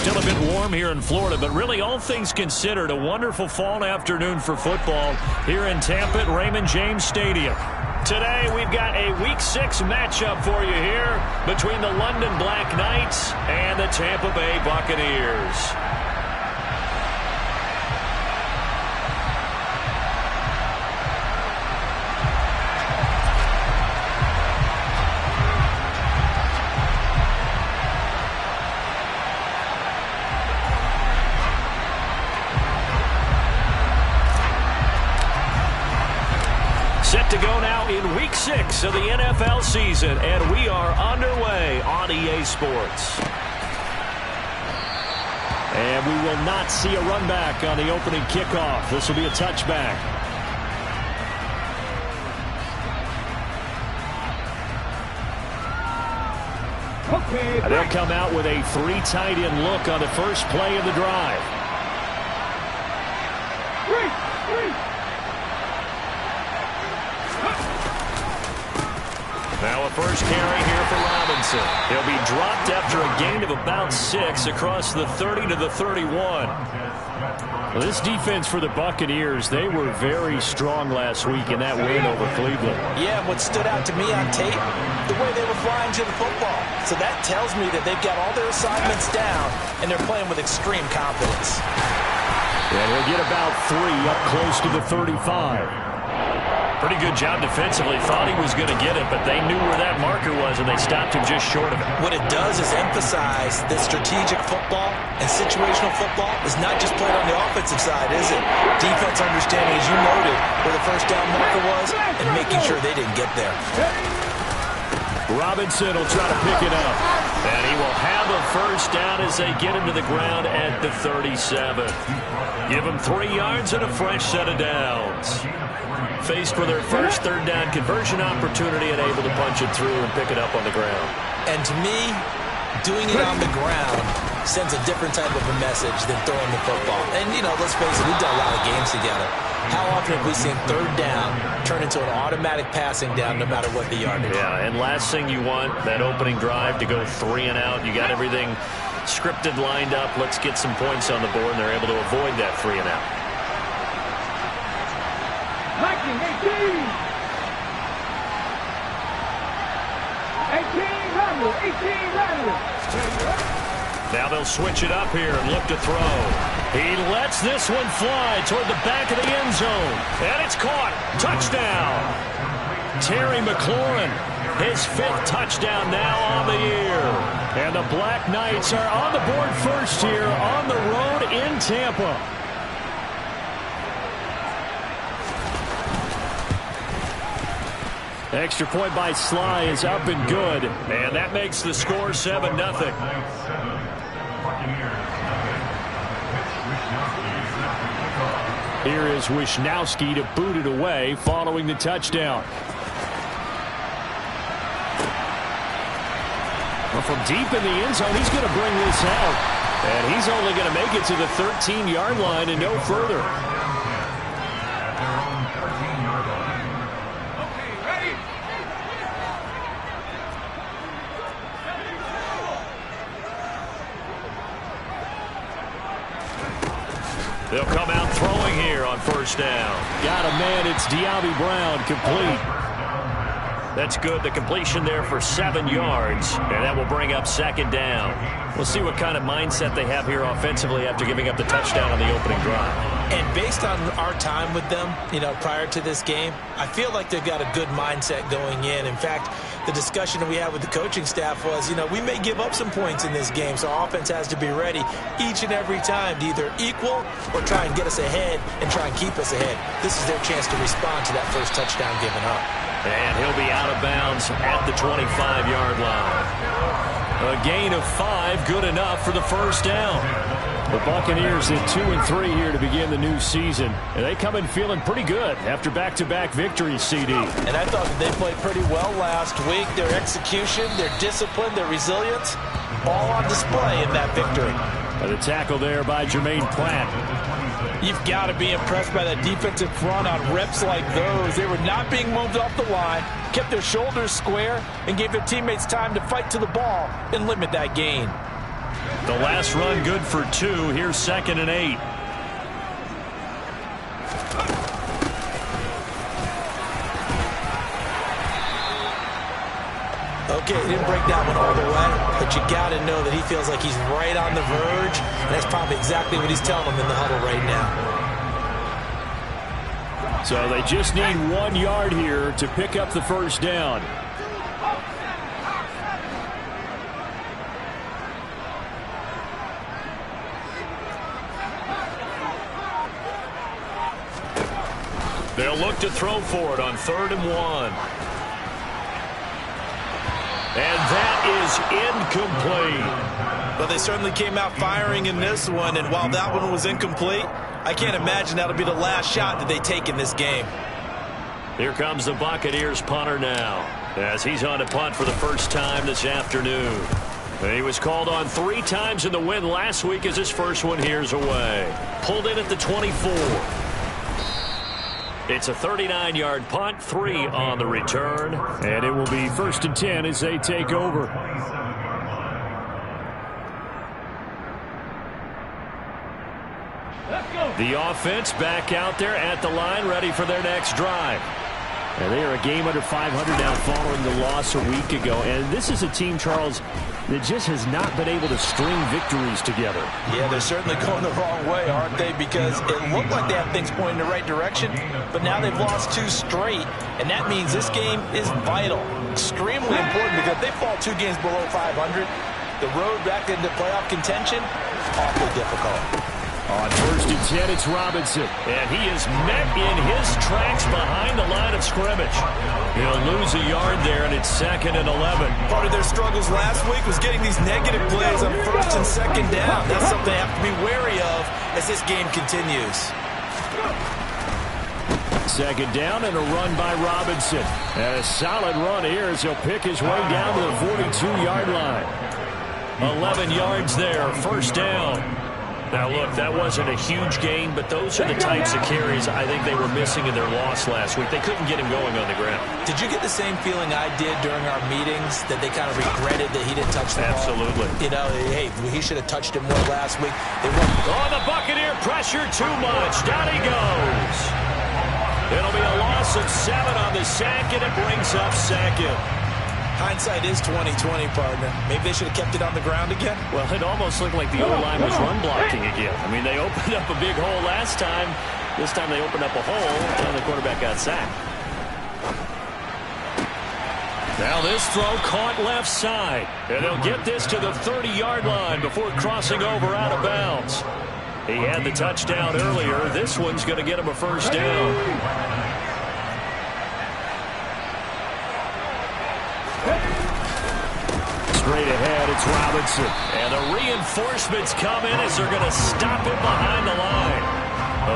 Still a bit warm here in Florida, but really all things considered, a wonderful fall afternoon for football here in Tampa at Raymond James Stadium. Today we've got a Week 6 matchup for you here between the London Black Knights and the Tampa Bay Buccaneers. Set to go now in Week 6 of the NFL season, and we are underway on EA Sports. And we will not see a run back on the opening kickoff. This will be a touchback. They'll come out with a 3 tight end look on the first play of the drive. Now a first carry here for Robinson. He'll be dropped after a gain of about 6 across the 30 to the 31. Well, this defense for the Buccaneers, they were very strong last week in that win over Cleveland. Yeah, what stood out to me on tape, the way they were flying to the football. So that tells me that they've got all their assignments down, and they're playing with extreme confidence. And he'll get about 3 up close to the 35. Pretty good job defensively. Thought he was going to get it, but they knew where that marker was, and they stopped him just short of it. What it does is emphasize that strategic football and situational football is not just played on the offensive side, is it? Defense understanding, as you noted, where the first down marker was and making sure they didn't get there. Robinson will try to pick it up. And he will have a first down as they get him to the ground at the 37. Give him 3 yards and a fresh set of downs. Faced with their first third down conversion opportunity and able to punch it through and pick it up on the ground. And to me, doing it on the ground sends a different type of a message than throwing the football. And, you know, let's face it, we've done a lot of games together. How often have we seen third down turn into an automatic passing down no matter what the yardage? Yeah, and last thing you want, that opening drive to go 3 and out. You got everything scripted, lined up. Let's get some points on the board, and they're able to avoid that 3 and out. 18 Randall. Now they'll switch it up here and look to throw. He lets this one fly toward the back of the end zone. And it's caught. Touchdown. Terry McLaurin, his 5th touchdown now on the year. And the Black Knights are on the board first here on the road in Tampa. Extra point by Sly is up and good. And that makes the score 7-0. Here is Wisnowski to boot it away following the touchdown. Well, from deep in the end zone, he's going to bring this out. And he's only going to make it to the 13-yard line and no further. They'll come out throwing here on first down. Got a man. It's De'Ami Brown, complete. That's good. The completion there for 7 yards, and that will bring up 2nd down. We'll see what kind of mindset they have here offensively after giving up the touchdown on the opening drive. And based on our time with them, you know, prior to this game, I feel like they've got a good mindset going in. In fact, the discussion that we had with the coaching staff was, you know, we may give up some points in this game, so our offense has to be ready each and every time to either equal or try and get us ahead and try and keep us ahead. This is their chance to respond to that first touchdown given up. And he'll be out of bounds at the 25-yard line. A gain of 5, good enough for the first down. The Buccaneers at 2-3 here to begin the new season. And they come in feeling pretty good after back-to-back victories, CD. And I thought that they played pretty well last week. Their execution, their discipline, their resilience, all on display in that victory. And the tackle there by Jermaine Pratt. You've got to be impressed by that defensive front on reps like those. They were not being moved off the line, kept their shoulders square, and gave their teammates time to fight to the ball and limit that gain. The last run good for 2. Here's 2nd and 8. Okay, he didn't break that one all the way, but you got to know that he feels like he's right on the verge, and that's probably exactly what he's telling them in the huddle right now. So they just need 1 yard here to pick up the first down. They'll look to throw for it on 3rd and 1. And that is incomplete. Well, they certainly came out firing in this one, and while that one was incomplete, I can't imagine that'll be the last shot that they take in this game. Here comes the Buccaneers punter now, as he's on to punt for the first time this afternoon. He was called on 3 times in the win last week as his first one here's away. Pulled in at the 24. It's a 39-yard punt, 3 on the return, and it will be 1st and 10 as they take over. The offense back out there at the line, ready for their next drive. And they are a game under 500 now following the loss a week ago. And this is a team, Charles, that just has not been able to string victories together. Yeah, they're certainly going the wrong way, aren't they? Because it looked like they have things pointing in the right direction, but now they've lost 2 straight, and that means this game is vital, extremely important, because if they fall 2 games below 500, the road back into playoff contention, awfully difficult. On 1st and 10, it's Robinson. And he is met in his tracks behind the line of scrimmage. He'll lose a yard there, and it's 2nd and 11. Part of their struggles last week was getting these negative plays on 1st and 2nd down. That's something they have to be wary of as this game continues. 2nd down and a run by Robinson. And a solid run here as he'll pick his way down to the 42-yard line. 11 yards there, 1st down. Now, look, that wasn't a huge gain, but those are the types of carries I think they were missing in their loss last week. They couldn't get him going on the ground. Did you get the same feeling I did during our meetings, that they kind of regretted that he didn't touch the ball? Absolutely. You know, hey, he should have touched it more last week. They won. Oh, the Buccaneer pressure too much. Down he goes. It'll be a loss of 7 on the sack, and it brings up 2nd. Hindsight is 20/20, partner. Maybe they should have kept it on the ground again. Well, it almost looked like the O-line was run blocking again. I mean, they opened up a big hole last time. This time they opened up a hole, and the quarterback got sacked. Now this throw caught left side. And they'll get this to the 30-yard line before crossing over out of bounds. He had the touchdown earlier. This one's going to get him a 1st down. Straight ahead, it's Robinson. And the reinforcements come in as they're going to stop him behind the line.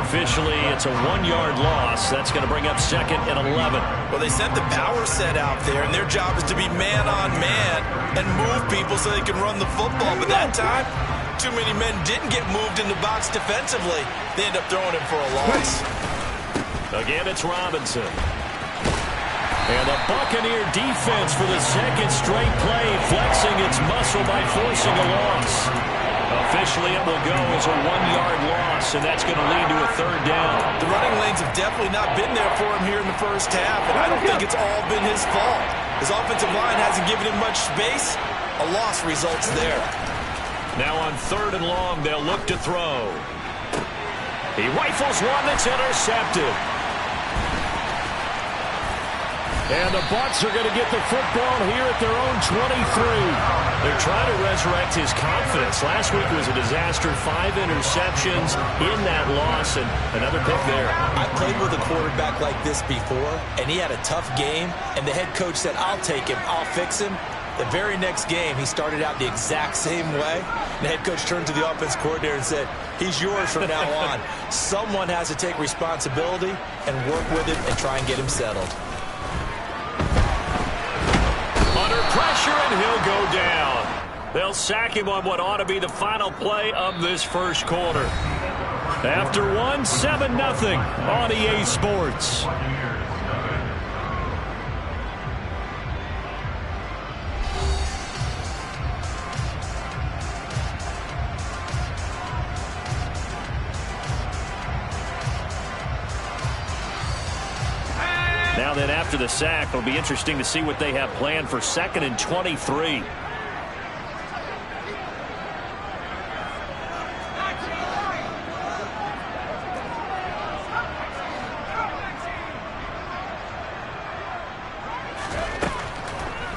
Officially, it's a 1-yard loss. That's going to bring up 2nd and 11. Well, they sent the power set out there, and their job is to be man-on-man and move people so they can run the football. But that time, too many men didn't get moved in the box defensively. They end up throwing him for a loss. Again, it's Robinson. And the Buccaneer defense for the 2nd straight play, flexing its muscle by forcing a loss. Officially, it will go as a 1-yard loss, and that's going to lead to a 3rd down. The running lanes have definitely not been there for him here in the first half, and I don't think it's all been his fault. His offensive line hasn't given him much space. A loss results there. Now on 3rd and long, they'll look to throw. He rifles one that's intercepted. And the Bucs are going to get the football here at their own 23. They're trying to resurrect his confidence. Last week was a disaster. 5 interceptions in that loss, and another pick there. I played with a quarterback like this before, and he had a tough game, and the head coach said, I'll take him, I'll fix him. The very next game, he started out the exact same way. The head coach turned to the offense coordinator and said, he's yours from now on. Someone has to take responsibility and work with him and try and get him settled. Under pressure, and he'll go down. They'll sack him on what ought to be the final play of this first quarter. After one, 7-0 on EA Sports. then after the sack, it'll be interesting to see what they have planned for 2nd and 23.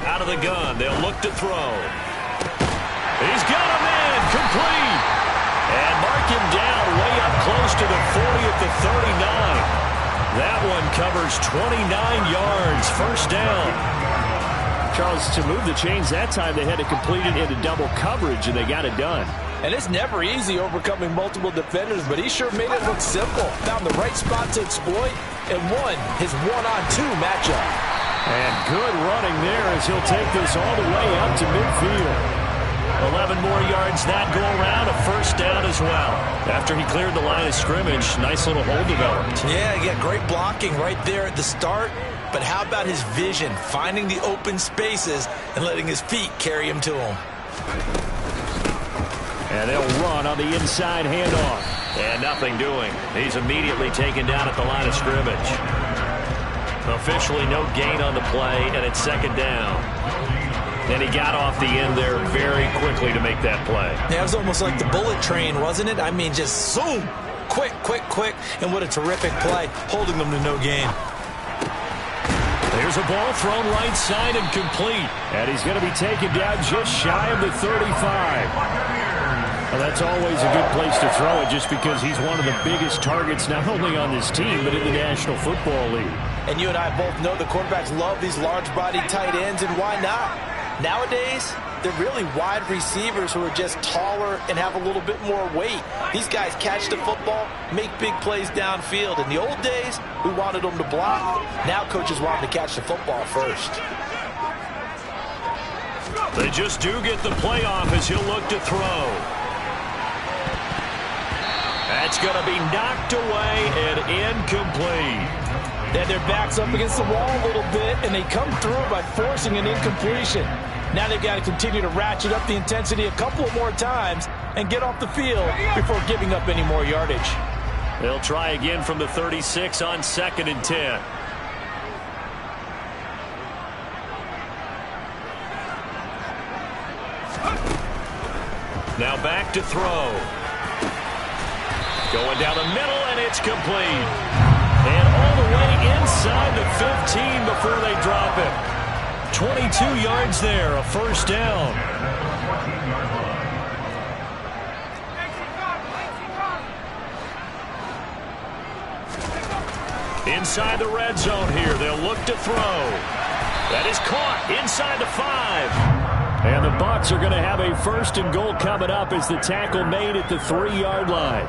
Out of the gun, they'll look to throw. He's got a man, complete. And mark him down way up close to the 40 at the 39. That one covers 29 yards, first down. Charles, to move the chains that time, they had to complete it into double coverage, and they got it done. And it's never easy overcoming multiple defenders, but he sure made it look simple. Found the right spot to exploit and won his one-on-two matchup. And good running there as he'll take this all the way up to midfield. 11 more yards that go around, a first down as well. After he cleared the line of scrimmage, nice little hole developed. Yeah, great blocking right there at the start. But how about his vision, finding the open spaces and letting his feet carry him to them. And they'll run on the inside handoff. And nothing doing. He's immediately taken down at the line of scrimmage. Officially no gain on the play, and it's 2nd down. And he got off the end there very quickly to make that play. Yeah, it was almost like the bullet train, wasn't it? I mean, just zoom, quick, and what a terrific play, holding them to no gain. There's a ball thrown right side and complete. And he's going to be taken down just shy of the 35. Well, that's always a good place to throw it just because he's one of the biggest targets not only on this team but in the National Football League. And you and I both know the quarterbacks love these large-bodied tight ends, and why not? Nowadays, they're really wide receivers who are just taller and have a little bit more weight. These guys catch the football, make big plays downfield. In the old days, we wanted them to block. Now coaches want them to catch the football first. They just do get the play off as he'll look to throw. That's going to be knocked away and incomplete. Then their back's up against the wall a little bit, and they come through by forcing an incompletion. Now they've got to continue to ratchet up the intensity a couple more times and get off the field before giving up any more yardage. They'll try again from the 36 on 2nd and 10. Now back to throw. Going down the middle, and it's complete. And all the way inside the 15 before they drop it. 22 yards there, a first down. Inside the red zone here, they'll look to throw. That is caught inside the 5. And the Bucs are going to have a 1st and goal coming up as the tackle made at the 3-yard line.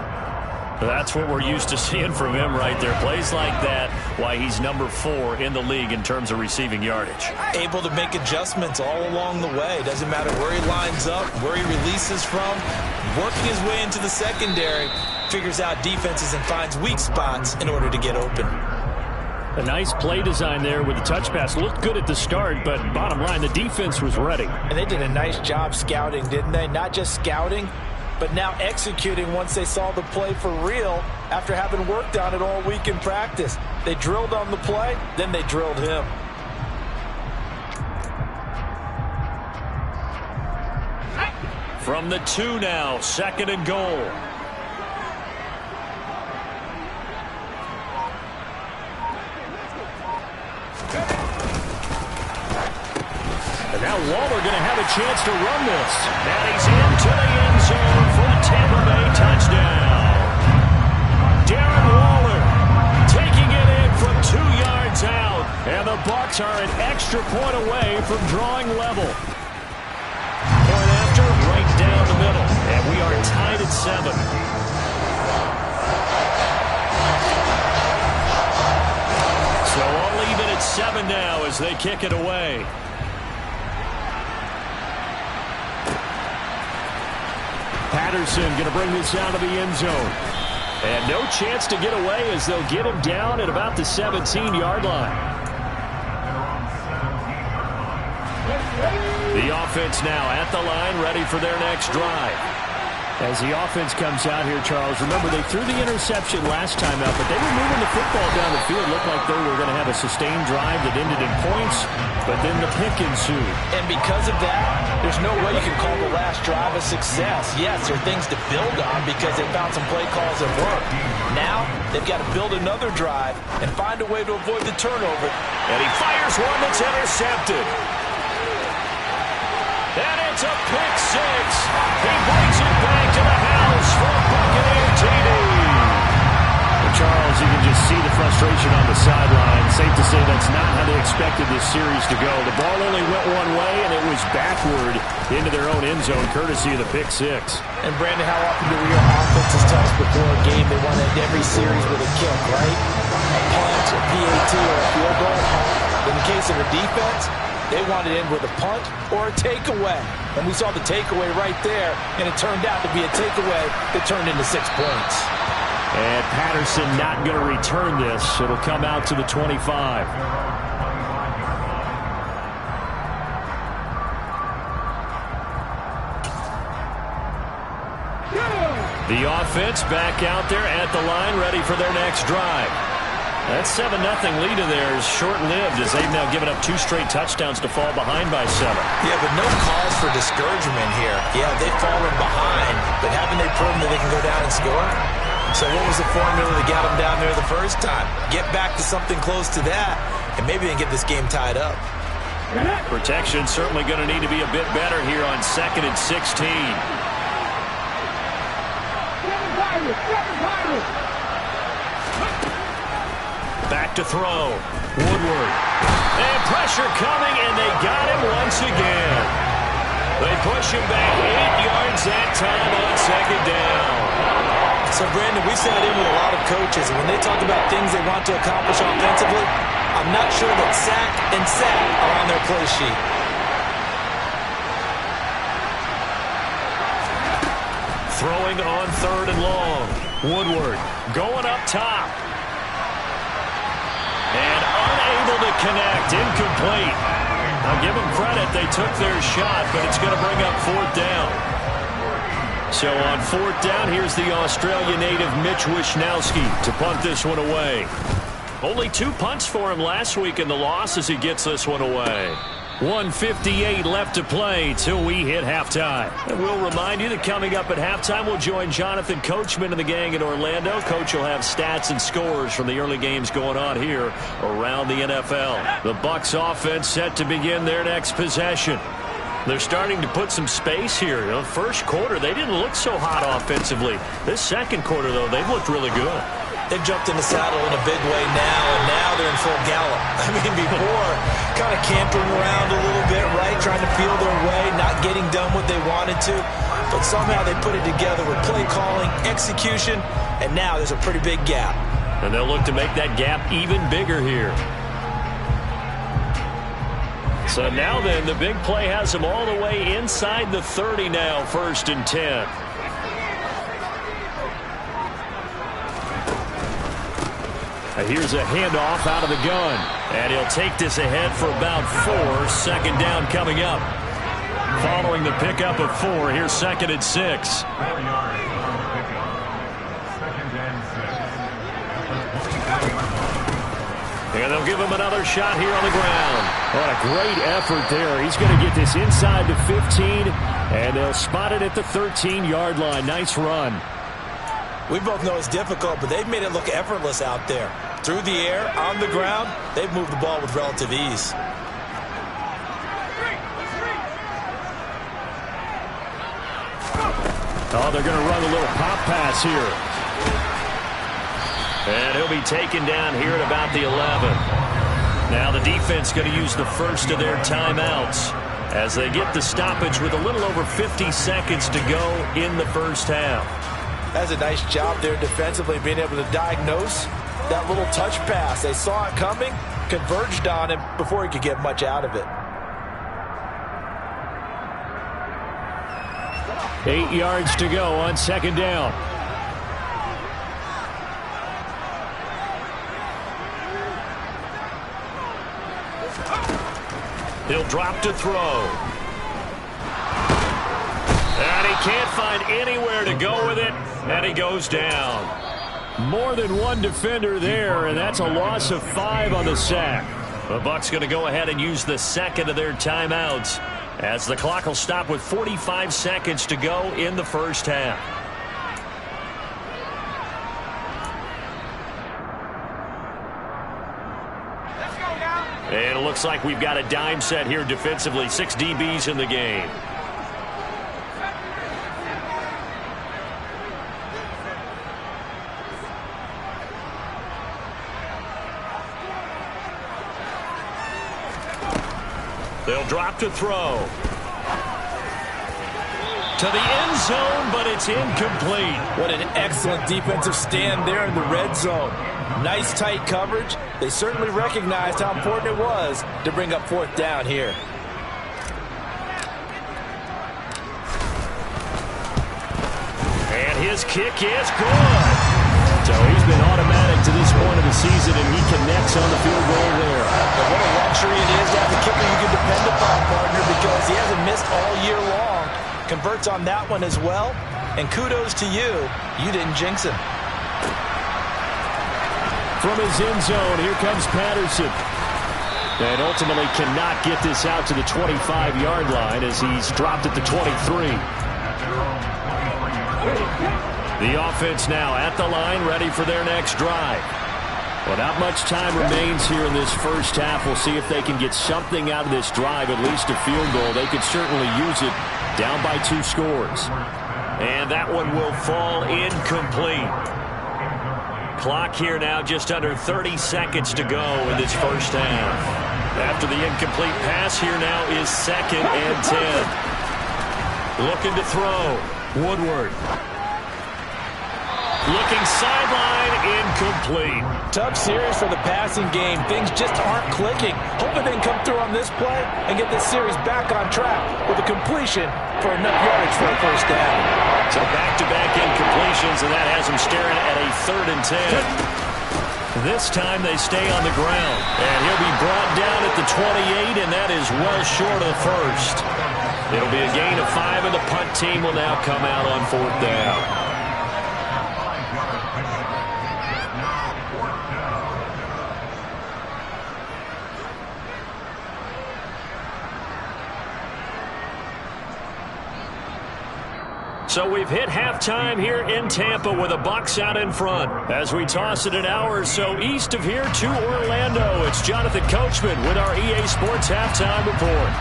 That's what we're used to seeing from him right there. Plays like that, why he's number 4 in the league in terms of receiving yardage. Able to make adjustments all along the way. Doesn't matter where he lines up, where he releases from. Working his way into the secondary, figures out defenses and finds weak spots in order to get open. A nice play design there with the touch pass. Looked good at the start, but bottom line, the defense was ready. And they did a nice job scouting, didn't they? Not just scouting, but now executing once they saw the play for real after having worked on it all week in practice. They drilled on the play, then they drilled him. From the 2 now, 2nd and goal. And now Waller going to have a chance to run this. And he's into the end zone for a Tampa Bay touchdown. Darren Waller taking it in from 2 yards out. And the Bucs are an extra point away from drawing level. Point after, right down the middle. And we are tied at 7. So all even at 7 now as they kick it away. Patterson going to bring this out of the end zone. And no chance to get away as they'll get him down at about the 17-yard line. The offense now at the line, ready for their next drive. As the offense comes out here, Charles, remember they threw the interception last time out, but they were moving the football down the field. Looked like they were going to have a sustained drive that ended in points, but then the pick ensued. And because of that, there's no way you can call the last drive a success. Yes, there are things to build on because they found some play calls that work. Now, they've got to build another drive and find a way to avoid the turnover. And he fires one that's intercepted. And it's a pick six. He brings it back to the house for a Buccaneer TD. Well, Charles, you can just see the frustration on the sideline. Safe to say that's not how they expected this series to go. The ball only went one way, and it was backward into their own end zone, courtesy of the pick six. And, Brandon, how often do we hear offenses tell us before a game they want to end every series with a kick, right? A punt, a PAT, or a field goal. In the case of a defense, they want to end with a punt or a takeaway. And we saw the takeaway right there, and it turned out to be a takeaway that turned into 6 points. And Patterson not going to return this. It'll come out to the 25. The offense back out there at the line, ready for their next drive. That 7-0 lead of theirs short-lived as they've now given up 2 straight touchdowns to fall behind by 7. Yeah, but no cause for discouragement here. Yeah, they've fallen behind, but haven't they proven that they can go down and score? So what was the formula that got them down there the first time? Get back to something close to that, and maybe they can get this game tied up. Protection certainly going to need to be a bit better here on 2nd and 16. Back to throw. Woodward. And pressure coming, and they got him once again. They push him back 8 yards that time on 2nd down. So, Brandon, we've sat in with a lot of coaches, and when they talk about things they want to accomplish offensively, I'm not sure that sack and sack are on their play sheet. Throwing on 3rd and long. Woodward going up top. And unable to connect. Incomplete. I'll give them credit. They took their shot, but it's going to bring up 4th down. So on 4th down, here's the Australia native Mitch Wishnowsky to punt this one away. Only 2 punts for him last week in the loss as he gets this one away. 1:58 left to play till we hit halftime. And we'll remind you that coming up at halftime, we'll join Jonathan Coachman and the gang in Orlando. Coach will have stats and scores from the early games going on here around the NFL. The Bucs offense set to begin their next possession. They're starting to put some space here. The first quarter, they didn't look so hot offensively. This second quarter, though, they've looked really good. They've jumped in the saddle in a big way now, and now they're in full gallop. I mean, before, kind of cantering around a little bit, right, trying to feel their way, not getting done what they wanted to. But somehow they put it together with play calling, execution, and now there's a pretty big gap. And they'll look to make that gap even bigger here. So now then, the big play has them all the way inside the 30 now, 1st and 10. Here's a handoff out of the gun. And he'll take this ahead for about 4. 2nd down coming up. Following the pickup of 4, here's 2nd and 6. And they'll give him another shot here on the ground. What a great effort there. He's going to get this inside the 15, and they'll spot it at the 13-yard line. Nice run. We both know it's difficult, but they've made it look effortless out there. Through the air, on the ground, they've moved the ball with relative ease. Oh, they're going to run a little pop pass here. And he'll be taken down here at about the 11. Now the defense going to use the first of their timeouts as they get the stoppage with a little over 50 seconds to go in the first half. That's a nice job there defensively, being able to diagnose that little touch pass. They saw it coming, converged on him before he could get much out of it. 8 yards to go on 2nd down. He'll drop to throw. And he can't find anywhere to go with it, and he goes down. More than one defender there, and that's a loss of 5 on the sack. The Bucs going to go ahead and use the second of their timeouts as the clock will stop with 45 seconds to go in the first half. And it looks like we've got a dime set here defensively. 6 DBs in the game. They'll drop to throw. To the end zone, but it's incomplete. What an excellent defensive stand there in the red zone. Nice tight coverage. They certainly recognized how important it was to bring up 4th down here. And his kick is good. So he's been automatic to this point of the season, and he connects on the field goal there. And what a luxury it is to have a kicker you can depend upon, partner, because he hasn't missed all year long. Converts on that one as well. And kudos to you. You didn't jinx him. From his end zone, here comes Patterson. And ultimately cannot get this out to the 25-yard line as he's dropped at the 23. The offense now at the line, ready for their next drive. Well, not much time remains here in this first half. We'll see if they can get something out of this drive, at least a field goal. They could certainly use it down by 2 scores. And that one will fall incomplete. Clock here now just under 30 seconds to go in this first half. After the incomplete pass, here now is 2nd and 10. Looking to throw. Woodward. Looking sideline, incomplete. Tough series for the passing game. Things just aren't clicking. Hoping they can come through on this play and get this series back on track with a completion for enough yardage for a first down. So back-to-back incompletions, and that has them staring at a 3rd and 10. This time they stay on the ground. And he'll be brought down at the 28, and that is well short of the first. It'll be a gain of 5, and the punt team will now come out on 4th down. So we've hit halftime here in Tampa with the Bucs out in front. As we toss it an hour or so east of here to Orlando, it's Jonathan Coachman with our EA Sports Halftime Report.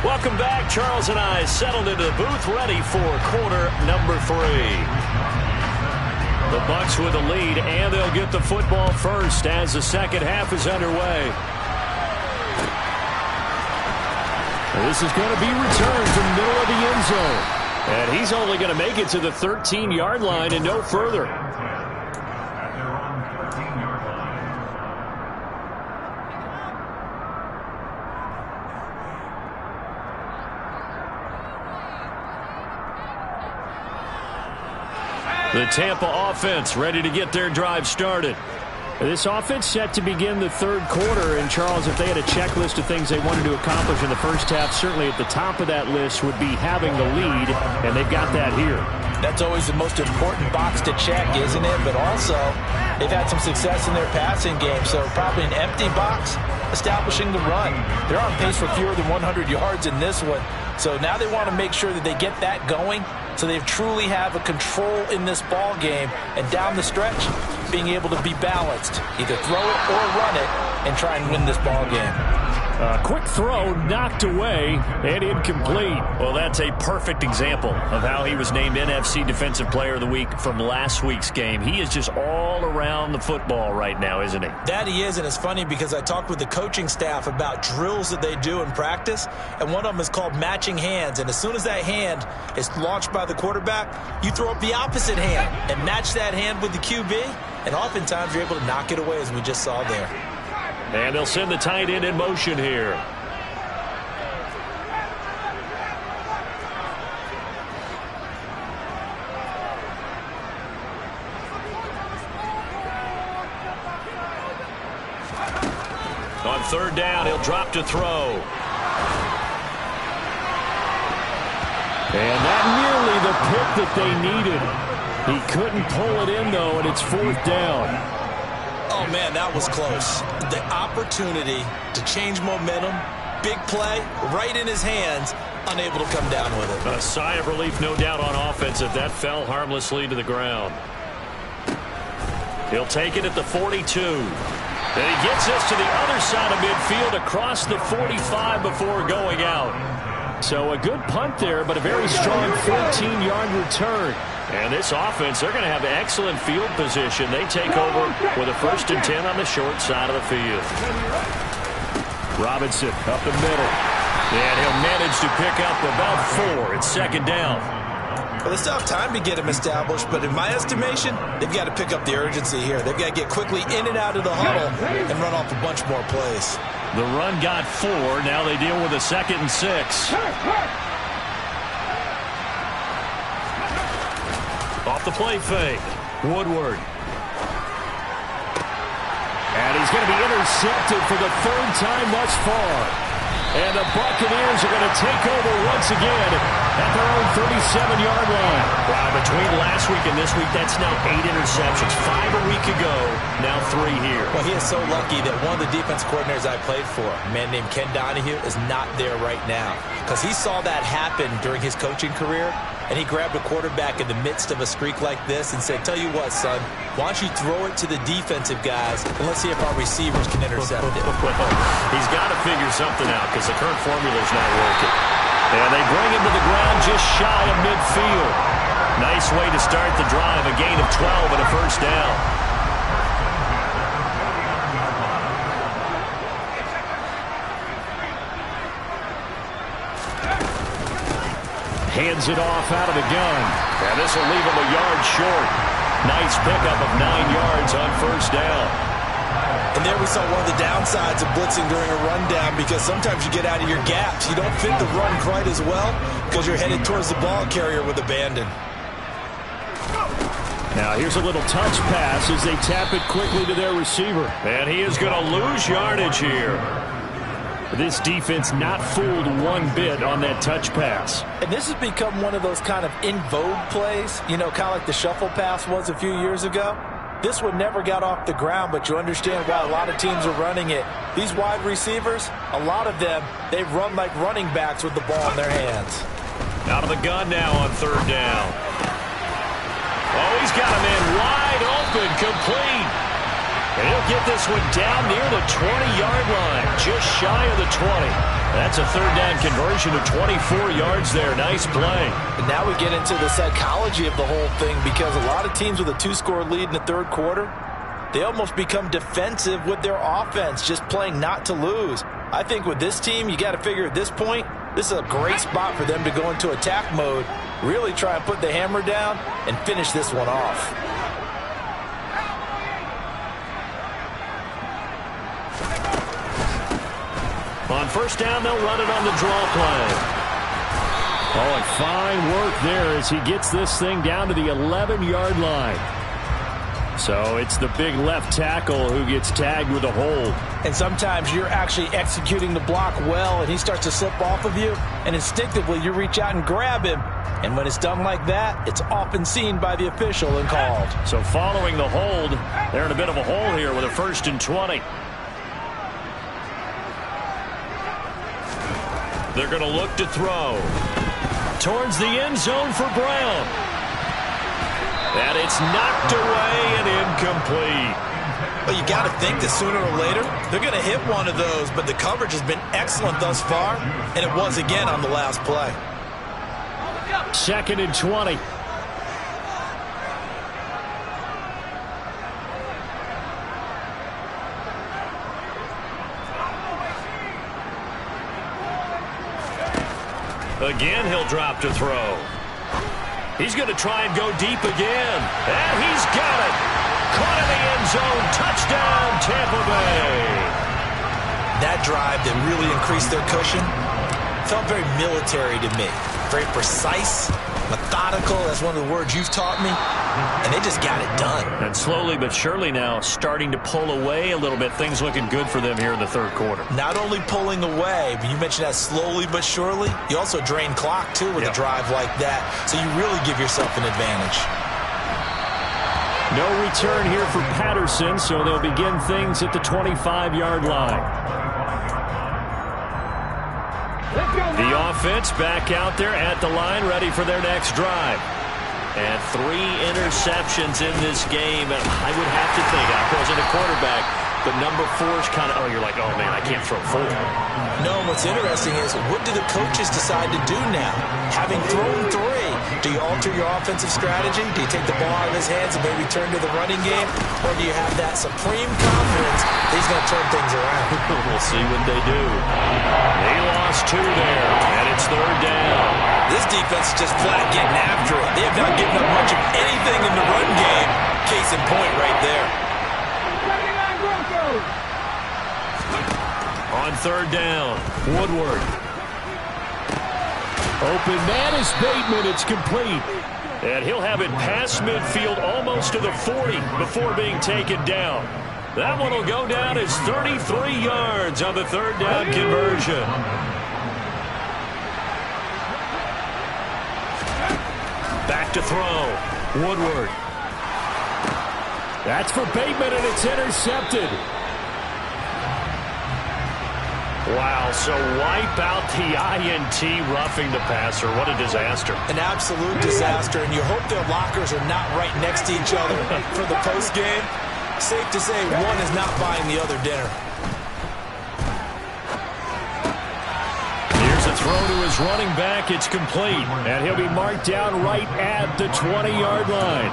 Welcome back. Charles and I settled into the booth, ready for quarter number 3. The Bucs with a lead, and they'll get the football first as the second half is underway. This is going to be returned from the middle of the end zone. And he's only going to make it to the 13-yard line and no further. The Tampa offense ready to get their drive started. This offense set to begin the 3rd quarter. And, Charles, if they had a checklist of things they wanted to accomplish in the first half, certainly at the top of that list would be having the lead, and they've got that here. That's always the most important box to check, isn't it? But also, they've had some success in their passing game, so probably an empty box, establishing the run. They're on pace for fewer than 100 yards in this one. So now they want to make sure that they get that going so they truly have a control in this ball game. And down the stretch, being able to be balanced. Either throw it or run it and try and win this ball game. Quick throw knocked away and incomplete. Well, that's a perfect example of how he was named NFC Defensive Player of the Week from last week's game. He is just all around the football right now, isn't he? That he is, and it's funny because I talked with the coaching staff about drills that they do in practice, and one of them is called matching hands. And as soon as that hand is launched by the quarterback, you throw up the opposite hand and match that hand with the QB, and oftentimes you're able to knock it away, as we just saw there. And they'll send the tight end in motion here. On third down, he'll drop to throw. And that nearly the pick that they needed. He couldn't pull it in, though, and it's fourth down. Oh, man, that was close. The opportunity to change momentum, big play, right in his hands, unable to come down with it. A sigh of relief, no doubt, on offense if that fell harmlessly to the ground. He'll take it at the 42. And he gets us to the other side of midfield across the 45 before going out. So a good punt there, but a very strong 14-yard return. And this offense, they're going to have excellent field position. They take over with a 1st and 10 on the short side of the field. Robinson up the middle. And he'll manage to pick up about 4. It's 2nd down. Well, they still have time to get him established, but in my estimation, they've got to pick up the urgency here. They've got to get quickly in and out of the huddle and run off a bunch more plays. The run got 4. Now they deal with a 2nd and 6. Off the play fake. Woodward. And he's going to be intercepted for the 3rd time thus far. And the Buccaneers are going to take over once again at their own 37-yard line. Wow, between last week and this week, that's now 8 interceptions. 5 a week ago, now 3 here. Well, he is so lucky that one of the defense coordinators I played for, a man named Ken Donahue, is not there right now. Because he saw that happen during his coaching career, and he grabbed a quarterback in the midst of a streak like this and said, tell you what, son, why don't you throw it to the defensive guys, and let's see if our receivers can intercept it. He's got to figure something out because the current formula is not working. And they bring him to the ground just shy of midfield. Nice way to start the drive, a gain of 12 and a 1st down. Hands it off out of the gun. And this will leave him a yard short. Nice pickup of 9 yards on 1st down. And there we saw one of the downsides of blitzing during a rundown, because sometimes you get out of your gaps. You don't fit the run quite as well because you're headed towards the ball carrier with abandon. Now here's a little touch pass as they tap it quickly to their receiver. And he is going to lose yardage here. This defense not fooled one bit on that touch pass. And this has become one of those kind of in vogue plays, you know, kind of like the shuffle pass was a few years ago. This one never got off the ground, but you understand why a lot of teams are running it. These wide receivers, a lot of them, they run like running backs with the ball in their hands. Out of the gun now on 3rd down. Oh, he's got a man wide open, complete. And he'll get this one down near the 20-yard line, just shy of the 20. That's a 3rd down conversion of 24 yards there. Nice play. And now we get into the psychology of the whole thing, because a lot of teams with a 2-score lead in the 3rd quarter, they almost become defensive with their offense, just playing not to lose. I think with this team, you got to figure at this point, this is a great spot for them to go into attack mode, really try and put the hammer down and finish this one off. On 1st down, they'll run it on the draw play. Oh, and fine work there as he gets this thing down to the 11-yard line. So it's the big left tackle who gets tagged with a hold. And sometimes you're actually executing the block well, and he starts to slip off of you, and instinctively you reach out and grab him. And when it's done like that, it's often seen by the official and called. So following the hold, they're in a bit of a hole here with a 1st and 20. They're going to look to throw towards the end zone for Brown. And it's knocked away and incomplete. Well, you got to think that sooner or later they're going to hit one of those, but the coverage has been excellent thus far, and it was again on the last play. 2nd and 20. Again, he'll drop to throw. He's going to try and go deep again. And he's got it. Caught in the end zone. Touchdown, Tampa Bay. That drive that really increased their cushion felt very military to me. Very precise, methodical. That's one of the words you've taught me. And they just got it done. And slowly but surely now starting to pull away a little bit. Things looking good for them here in the third quarter. Not only pulling away, but you mentioned that slowly but surely. You also drain clock, too, with a drive like that. So you really give yourself an advantage. No return here for Patterson, so they'll begin things at the 25-yard line. The offense back out there at the line, ready for their next drive. And 3 interceptions in this game. And I would have to think, I wasn't a quarterback, but number 4 is kind of, you're like, oh, man, I can't throw 4. No, what's interesting is, what do the coaches decide to do now? Having thrown 3, do you alter your offensive strategy? Do you take the ball out of his hands and maybe turn to the running game? Or do you have that supreme confidence that he's going to turn things around? We'll see what they do. They lost 2 there, and it's third down. This defense is just flat getting after it. They have not given up much of anything in the run game. Case in point right there. On third down, Woodward. Open man is Bateman. It's complete. And he'll have it past midfield almost to the 40 before being taken down. That one will go down as 33 yards on the third down conversion. Back to throw. Woodward. That's for Bateman, and it's intercepted. Wow, so wipe out the INT, roughing the passer. What a disaster. An absolute disaster, and you hope their lockers are not right next to each other for the postgame. Safe to say one is not buying the other dinner. Here's a throw to his running back. It's complete, and he'll be marked down right at the 20-yard line.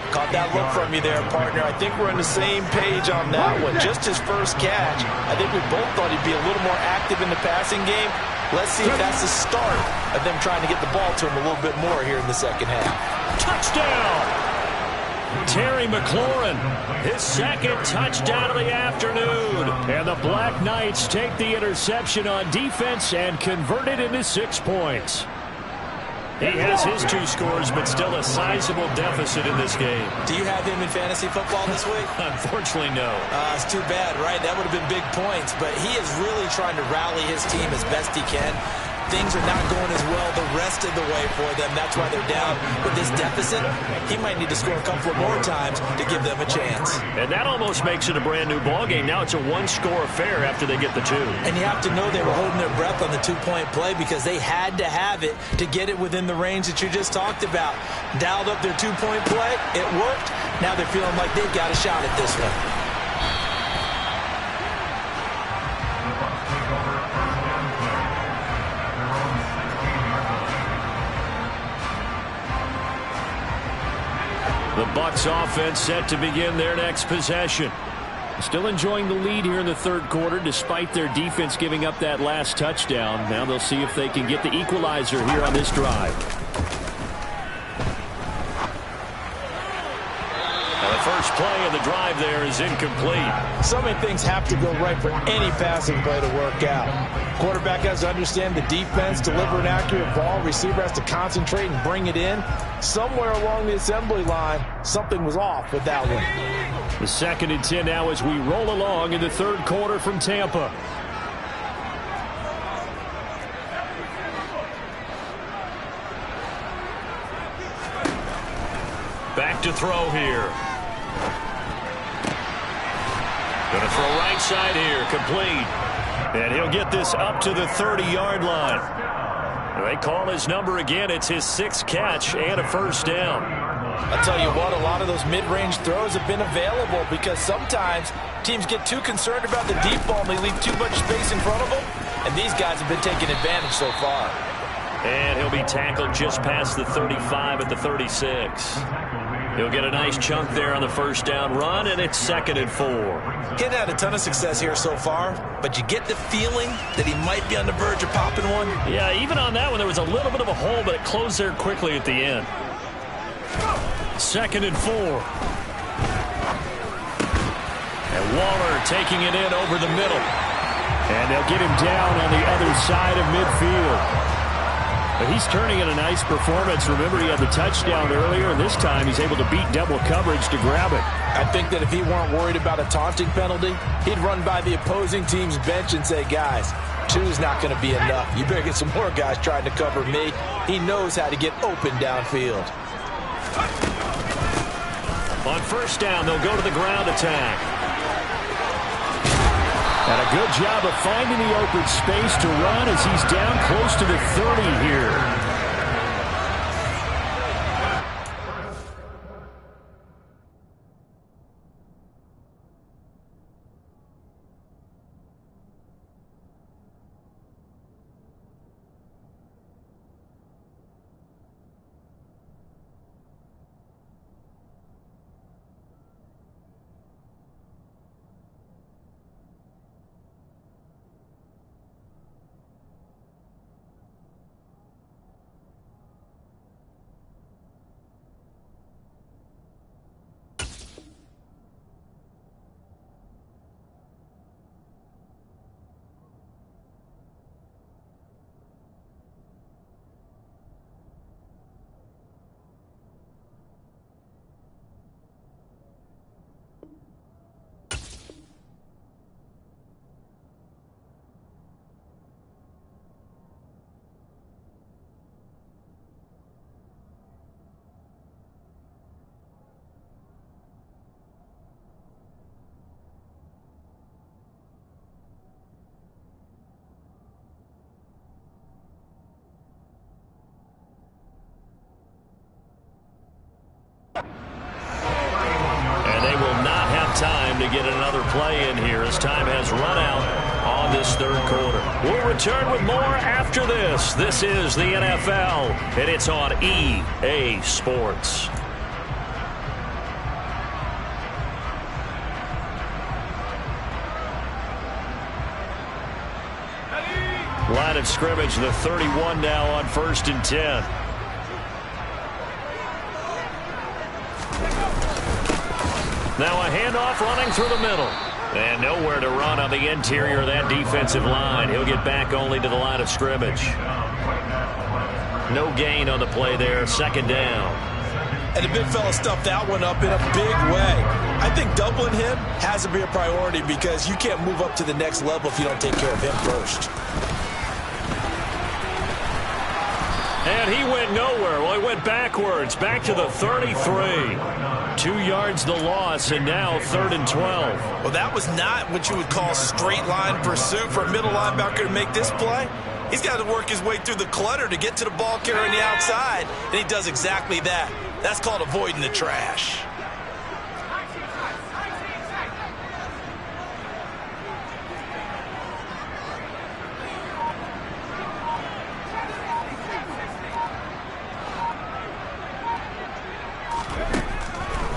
Caught that look from you there, partner. I think we're on the same page on that one. Just his first catch. I think we both thought he'd be a little more active in the passing game. Let's see if that's the start of them trying to get the ball to him a little bit more here in the second half. Touchdown! Terry McLaurin, his second touchdown of the afternoon. And the Black Knights take the interception on defense and convert it into 6 points. He has his 2 scores, but still a sizable deficit in this game. Do you have him in fantasy football this week? Unfortunately, no. It's too bad, right? That would have been big points. But he is really trying to rally his team as best he can. Things are not going as well the rest of the way for them. That's why they're down with this deficit. He might need to score a couple of more times to give them a chance. And that almost makes it a brand-new ballgame. Now it's a 1-score affair after they get the 2. And you have to know they were holding their breath on the 2-point play because they had to have it to get it within the range that you just talked about. Dialed up their 2-point play. It worked. Now they're feeling like they've got a shot at this one. The Bucs offense set to begin their next possession. Still enjoying the lead here in the third quarter despite their defense giving up that last touchdown. Now they'll see if they can get the equalizer here on this drive. Now the first play of the drive there is incomplete. So many things have to go right for any passing play to work out. Quarterback has to understand the defense, deliver an accurate ball. Receiver has to concentrate and bring it in. Somewhere along the assembly line, something was off with that one. The 2nd and 10 now as we roll along in the third quarter from Tampa. Back to throw here. Going to throw right side here, complete. And he'll get this up to the 30-yard line. They call his number again. It's his 6th catch and a first down. I'll tell you what, a lot of those mid-range throws have been available because sometimes teams get too concerned about the deep ball and they leave too much space in front of them. And these guys have been taking advantage so far. And he'll be tackled just past the 35 at the 36. He'll get a nice chunk there on the first down run, and it's 2nd and 4. He hadn't had a ton of success here so far, but you get the feeling that he might be on the verge of popping one. Yeah, even on that one, there was a little bit of a hole, but it closed there quickly at the end. 2nd and 4. And Waller taking it in over the middle. And they'll get him down on the other side of midfield. He's turning in a nice performance. Remember, he had the touchdown earlier, and this time he's able to beat double coverage to grab it. I think that if he weren't worried about a taunting penalty, he'd run by the opposing team's bench and say, guys, 2's not going to be enough. You better get some more guys trying to cover me. He knows how to get open downfield. On first down, they'll go to the ground attack. And a good job of finding the open space to run as he's down close to the 30 here. And they will not have time to get another play in here as time has run out on this third quarter. We'll return with more after this. This is the NFL, and it's on EA Sports. Line of scrimmage, the 31 now on 1st and 10. Now a handoff running through the middle. And nowhere to run on the interior of that defensive line. He'll get back only to the line of scrimmage. No gain on the play there. 2nd down. And the big fella stuffed that one up in a big way. I think doubling him has to be a priority because you can't move up to the next level if you don't take care of him first. And he went nowhere. Well, he went backwards, back to the 33. 2 yards the loss, and now 3rd and 12. Well, that was not what you would call straight line pursuit for a middle linebacker to make this play. He's got to work his way through the clutter to get to the ball carrier on the outside, and he does exactly that. That's called avoiding the trash.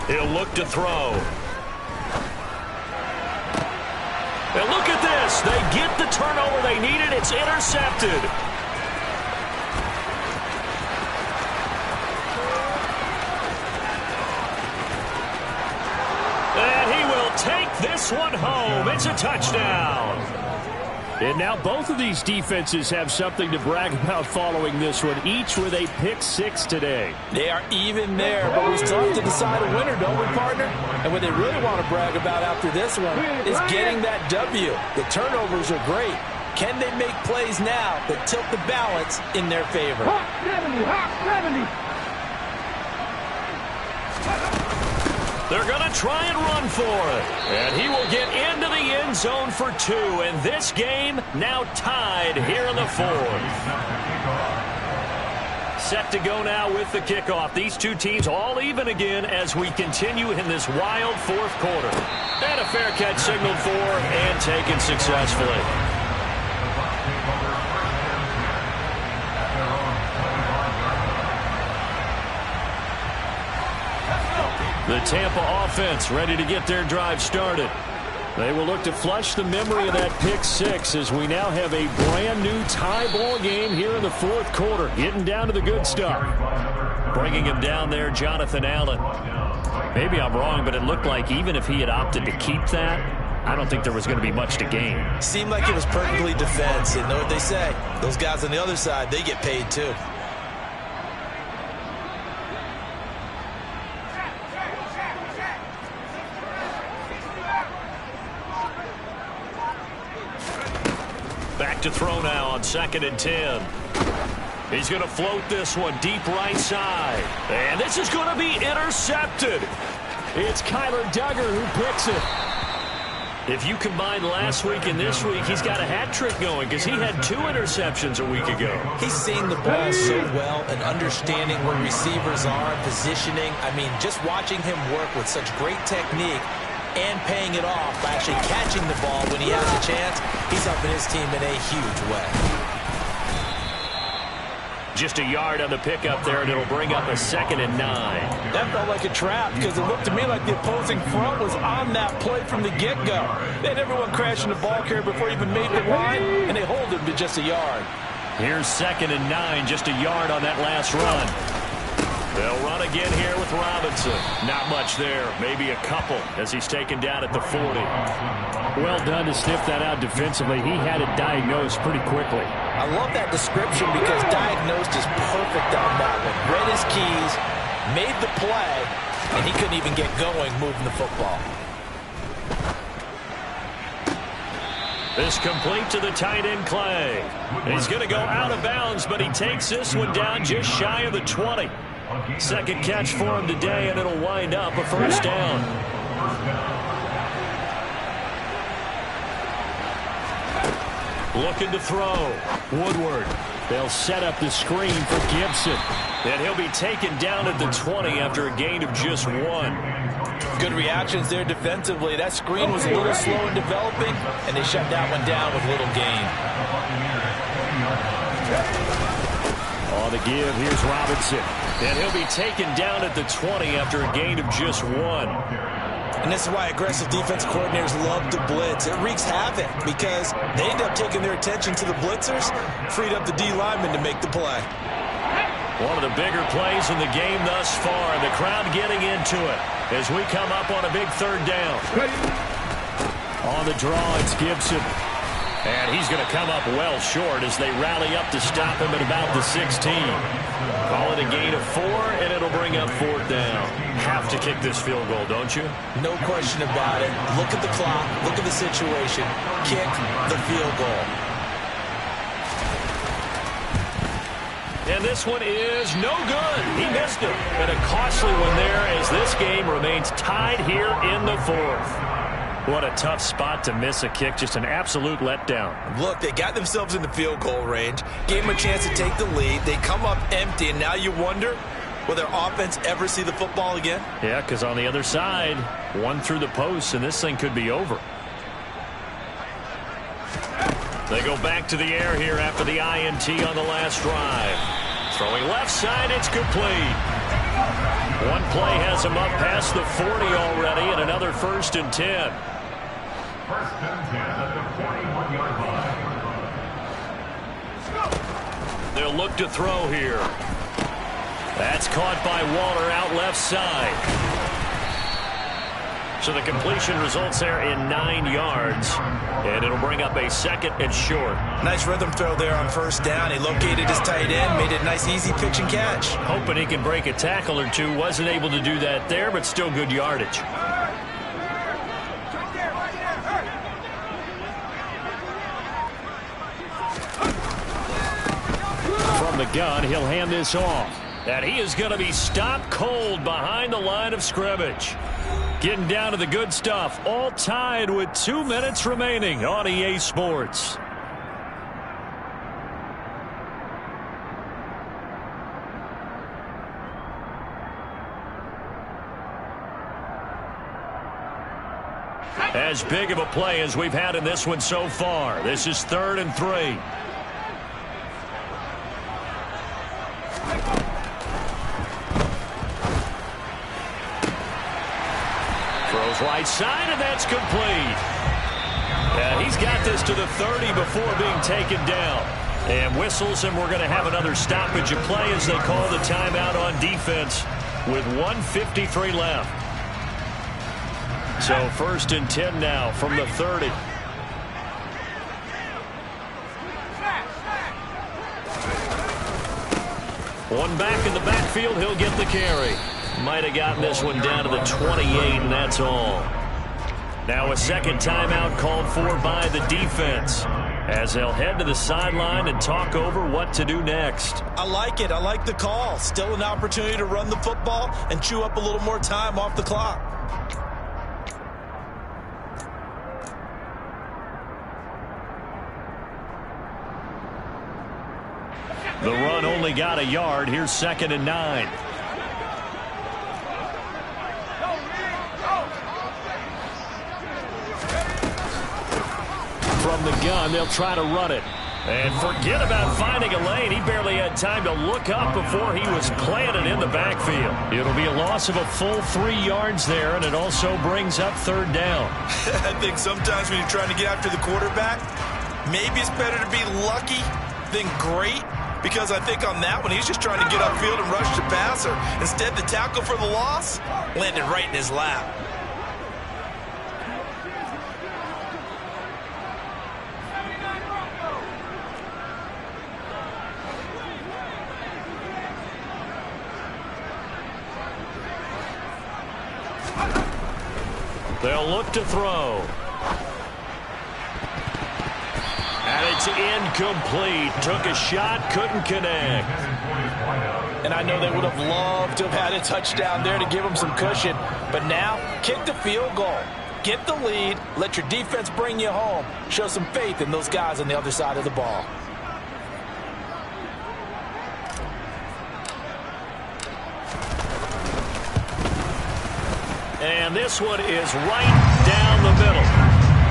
He'll look to throw. And look at this. They get the turnover they needed. It's intercepted. And he will take this one home. It's a touchdown. And now both of these defenses have something to brag about following this one, each with a pick 6 today. They are even there, but we still have to decide a winner, don't we, partner? And what they really want to brag about after this one is getting that W. The turnovers are great. Can they make plays now that tilt the balance in their favor? Hot 70, hot 70. They're going to try and run for it. And he will get into the end zone for 2. And this game now tied here in the 4th. Set to go now with the kickoff. These two teams all even again as we continue in this wild 4th quarter. And a fair catch signaled for and taken successfully. The Tampa offense ready to get their drive started. They will look to flush the memory of that pick 6 as we now have a brand new tie ball game here in the 4th quarter. Getting down to the good stuff. Bringing him down there, Jonathan Allen. Maybe I'm wrong, but it looked like even if he had opted to keep that, I don't think there was going to be much to gain. Seemed like it was perfectly defense. And know what they say? Those guys on the other side, they get paid too. Back to throw now on 2nd and 10. He's going to float this one deep right side. And this is going to be intercepted. It's Kyler Duggar who picks it. If you combine last week and this week, he's got a hat trick going because he had 2 interceptions a week ago. He's seeing the ball so well and understanding where receivers are, positioning. I mean, just watching him work with such great technique and paying it off by actually catching the ball when he has a chance, he's helping his team in a huge way. Just a yard on the pickup there, and it'll bring up a 2nd and 9. That felt like a trap because it looked to me like the opposing front was on that play from the get-go. They had everyone crashing the ball carrier before he even made the line, and they hold him to just a yard. Here's 2nd and 9, just a yard on that last run. They'll run again here with Robinson. Not much there, maybe a couple as he's taken down at the 40. Well done to sniff that out defensively. He had it diagnosed pretty quickly. I love that description because diagnosed is perfect on that one. Read his keys, made the play, and he couldn't even get going moving the football. This complete to the tight end, Clay. He's going to go out of bounds, but he takes this one down just shy of the 20. Second catch for him today, and it'll wind up a first down. Looking to throw. Woodward. They'll set up the screen for Gibson. And he'll be taken down at the 20 after a gain of just 1. Good reactions there defensively. That screen was a little slow in developing, and they shut that one down with little gain. On the give, here's Robinson. And he'll be taken down at the 20 after a gain of just 1. And this is why aggressive defense coordinators love to blitz. It wreaks havoc because they end up taking their attention to the blitzers, freed up the D lineman to make the play. One of the bigger plays in the game thus far, and the crowd getting into it as we come up on a big 3rd down. On the draw, it's Gibson. And he's going to come up well short as they rally up to stop him at about the 16. Call it a gain of 4, and it'll bring up 4th down. Have to kick this field goal, don't you? No question about it. Look at the clock. Look at the situation. Kick the field goal. And this one is no good. He missed it. And a costly one there as this game remains tied here in the 4th. What a tough spot to miss a kick. Just an absolute letdown. Look, they got themselves in the field goal range, gave them a chance to take the lead. They come up empty, and now you wonder, will their offense ever see the football again? Yeah, because on the other side, one through the post, and this thing could be over. They go back to the air here after the INT on the last drive. Throwing left side, it's complete. One play has him up past the 40 already, and another 1st and 10. First and 10 at the 41-yard line. They'll look to throw here. That's caught by Waller out left side. So the completion results there in 9 yards, and it'll bring up a 2nd and short. Nice rhythm throw there on 1st down. He located his tight end, made it a nice, easy pitch and catch. Hoping he can break a tackle or two. Wasn't able to do that there, but still good yardage. From the gun, he'll hand this off. And he is going to be stopped cold behind the line of scrimmage. Getting down to the good stuff, all tied with 2 minutes remaining on EA Sports. As big of a play as we've had in this one so far. This is 3rd and 3. Right side, and that's complete. And he's got this to the 30 before being taken down. And whistles, and we're going to have another stoppage of play as they call the timeout on defense with 1:53 left. So 1st and 10 now from the 30. One back in the backfield. He'll get the carry. Might have gotten this one down to the 28, and that's all. Now a second timeout called for by the defense as they'll head to the sideline and talk over what to do next. I like it. I like the call. Still an opportunity to run the football and chew up a little more time off the clock. The run only got a yard. Here's 2nd and 9. From the gun, they'll try to run it. And forget about finding a lane. He barely had time to look up before he was planted in the backfield. It'll be a loss of a full 3 yards there, and it also brings up 3rd down. I think sometimes when you're trying to get after the quarterback, maybe it's better to be lucky than great. Because I think on that one, he's just trying to get upfield and rush the passer. Instead, the tackle for the loss landed right in his lap. They'll look to throw. And it's incomplete. Took a shot, couldn't connect. And I know they would have loved to have had a touchdown there to give them some cushion. But now, kick the field goal. Get the lead. Let your defense bring you home. Show some faith in those guys on the other side of the ball. And this one is right down the middle.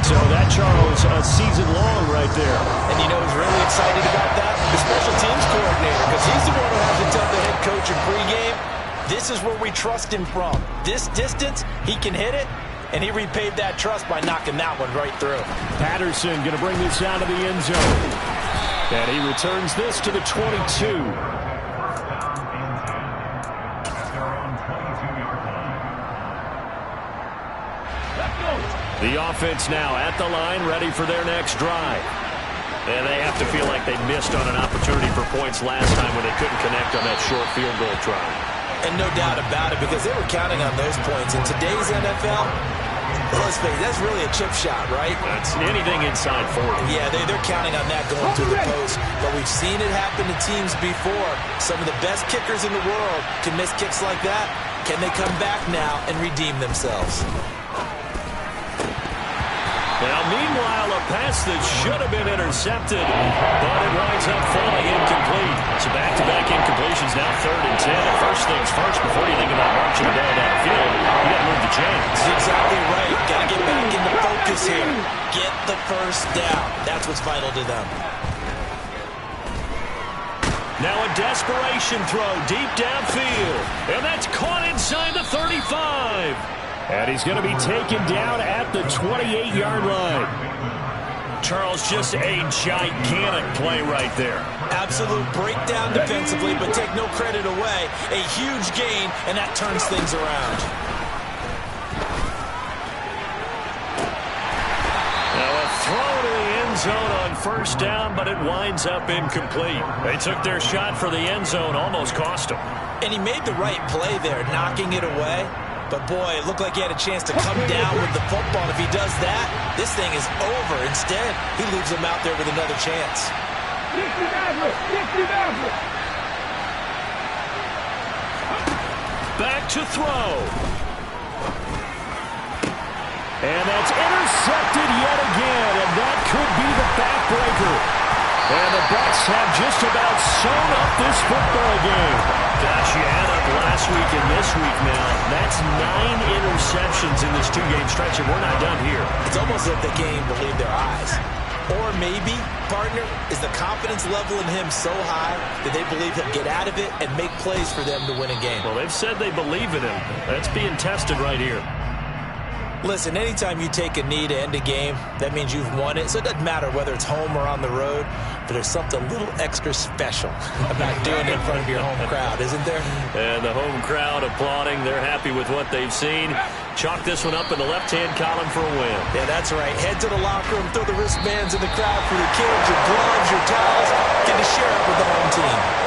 So that, Charles, a season long right there. And you know who's really excited about that? The special teams coordinator, because he's the one who has to tell the head coach in pregame, this is where we trust him from. This distance, he can hit it, and he repaid that trust by knocking that one right through. Patterson going to bring this out of the end zone. And he returns this to the 22. The offense now at the line, ready for their next drive. And they have to feel like they missed on an opportunity for points last time when they couldn't connect on that short field goal try. And no doubt about it, because they were counting on those points. In today's NFL, let's face it, that's really a chip shot, right? That's anything inside 40. Yeah, they're counting on that going through the post. But we've seen it happen to teams before. Some of the best kickers in the world can miss kicks like that. Can they come back now and redeem themselves? Now, meanwhile, a pass that should have been intercepted, but it winds up falling incomplete. So back-to-back incompletions, now 3rd and 10. And first things first, before you think about marching the ball downfield, you got to move the chains. That's exactly right. Got to get back into focus here. Get the first down. That's what's vital to them. Now a desperation throw deep downfield. And that's caught inside the 35. And he's going to be taken down at the 28-yard line. Charles, just a gigantic play right there. Absolute breakdown defensively, but take no credit away. A huge gain, and that turns things around. Now a throw to the end zone on 1st down, but it winds up incomplete. They took their shot for the end zone, almost cost them. And he made the right play there, knocking it away. But, boy, it looked like he had a chance to come down with the football. And if he does that, this thing is over. Instead, he leaves him out there with another chance. Back to throw. And that's intercepted yet again. And that could be the backbreaker. And the Bucs have just about sewn up this football game. Gosh, you add up last week and this week now. That's 9 interceptions in this 2-game stretch, and we're not done here. It's almost like they can't even believe their eyes. Or maybe, partner, is the confidence level in him so high that they believe he'll get out of it and make plays for them to win a game. Well, they've said they believe in him. That's being tested right here. Listen, anytime you take a knee to end a game, that means you've won it. So it doesn't matter whether it's home or on the road, but there's something a little extra special about doing it in front of your home crowd, isn't there? And the home crowd applauding. They're happy with what they've seen. Chalk this one up in the left-hand column for a win. Yeah, that's right. Head to the locker room, throw the wristbands in the crowd for your kids, your gloves, your towels. Get to share it with the home team.